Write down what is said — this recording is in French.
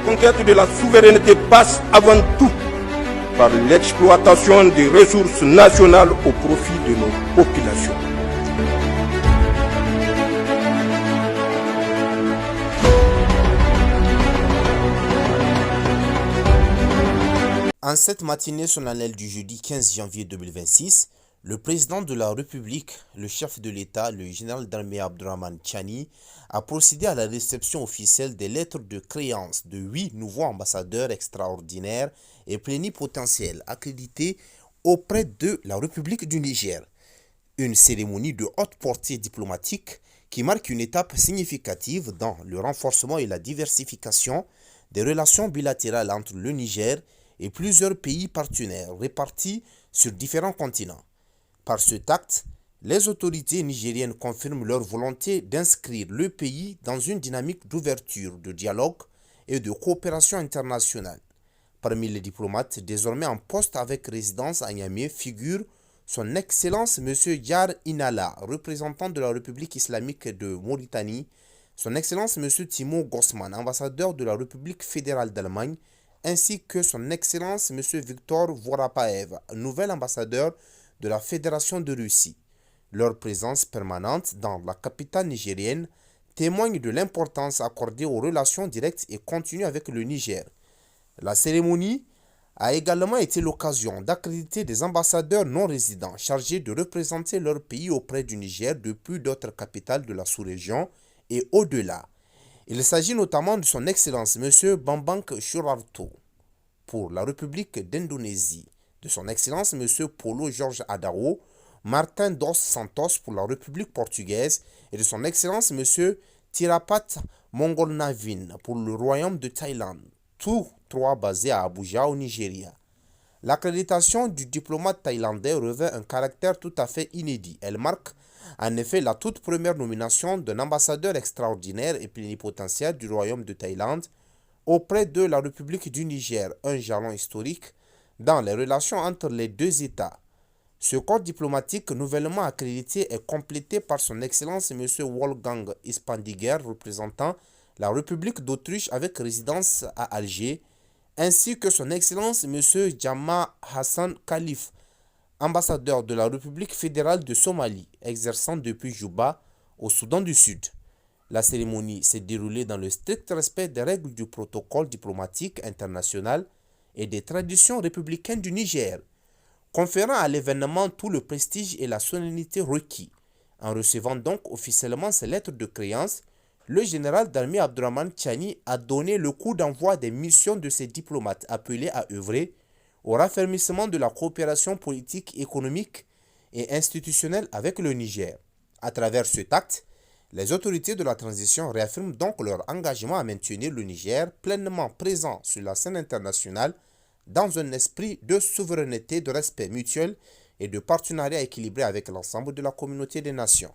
conquête de la souveraineté passe avant tout par l'exploitation des ressources nationales au profit de nos populations. En cette matinée solennelle du jeudi 15 janvier 2026, le président de la République, le chef de l'État, le général d'armée Abdourahmane Tiani, a procédé à la réception officielle des lettres de créance de 8 nouveaux ambassadeurs extraordinaires et plénipotentiaires accrédités auprès de la République du Niger. Une cérémonie de haute portée diplomatique qui marque une étape significative dans le renforcement et la diversification des relations bilatérales entre le Niger et plusieurs pays partenaires répartis sur différents continents. Par cet acte, les autorités nigériennes confirment leur volonté d'inscrire le pays dans une dynamique d'ouverture, de dialogue et de coopération internationale. Parmi les diplomates désormais en poste avec résidence à Niamey figure son Excellence M. Yar Inala, représentant de la République islamique de Mauritanie, son Excellence M. Timo Gossman, ambassadeur de la République fédérale d'Allemagne, ainsi que son Excellence M. Viktor Vorapaev, nouvel ambassadeur de la Fédération de Russie. Leur présence permanente dans la capitale nigérienne témoigne de l'importance accordée aux relations directes et continues avec le Niger. La cérémonie a également été l'occasion d'accréditer des ambassadeurs non résidents chargés de représenter leur pays auprès du Niger depuis d'autres capitales de la sous-région et au-delà. Il s'agit notamment de son Excellence M. Bambang Shurarto pour la République d'Indonésie, de son Excellence M. Paulo Jorge Adao, Martin dos Santos pour la République portugaise et de son Excellence M. Tirapat Mongolnavin pour le Royaume de Thaïlande, tous trois basés à Abuja au Nigeria. L'accréditation du diplomate thaïlandais revêt un caractère tout à fait inédit. Elle marque en effet la toute première nomination d'un ambassadeur extraordinaire et plénipotentiaire du Royaume de Thaïlande auprès de la République du Niger, un jalon historique dans les relations entre les deux États. Ce corps diplomatique nouvellement accrédité est complété par son Excellence M. Wolfgang Ispandiger, représentant la République d'Autriche avec résidence à Alger, ainsi que son Excellence M. Jama Hassan Khalif, ambassadeur de la République fédérale de Somalie, exerçant depuis Juba, au Soudan du Sud. La cérémonie s'est déroulée dans le strict respect des règles du protocole diplomatique international et des traditions républicaines du Niger, conférant à l'événement tout le prestige et la solennité requis. En recevant donc officiellement ces lettres de créance, le général d'armée Abdourahmane Tiani a donné le coup d'envoi des missions de ses diplomates appelés à œuvrer au raffermissement de la coopération politique, économique et institutionnelle avec le Niger. À travers cet acte, les autorités de la transition réaffirment donc leur engagement à maintenir le Niger pleinement présent sur la scène internationale dans un esprit de souveraineté, de respect mutuel et de partenariat équilibré avec l'ensemble de la communauté des nations.